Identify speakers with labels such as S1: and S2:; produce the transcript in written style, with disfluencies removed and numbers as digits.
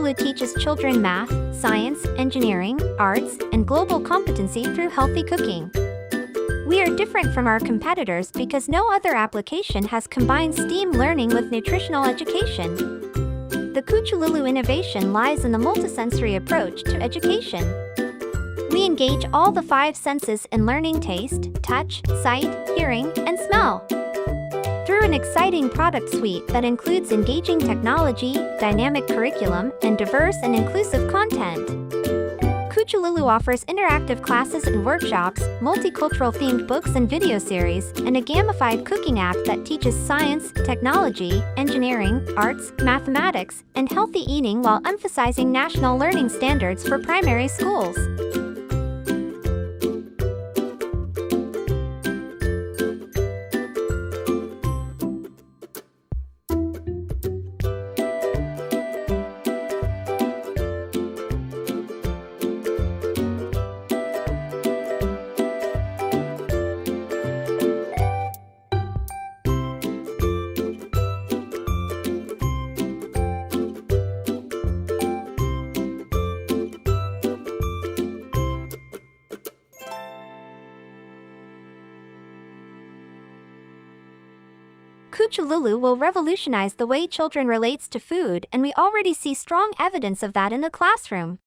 S1: Koochooloo teaches children math, science, engineering, arts, and global competency through healthy cooking. We are different from our competitors because no other application has combined STEAM learning with nutritional education. The Koochooloo innovation lies in the multisensory approach to education. We engage all the 5 senses in learning: taste, touch, sight, hearing, and smell. Through an exciting product suite that includes engaging technology, dynamic curriculum, and diverse and inclusive content. Koochooloo offers interactive classes and workshops, multicultural-themed books and video series, and a gamified cooking app that teaches science, technology, engineering, arts, mathematics, and healthy eating while emphasizing national learning standards for primary schools. Koochooloo will revolutionize the way children relates to food, and we already see strong evidence of that in the classroom.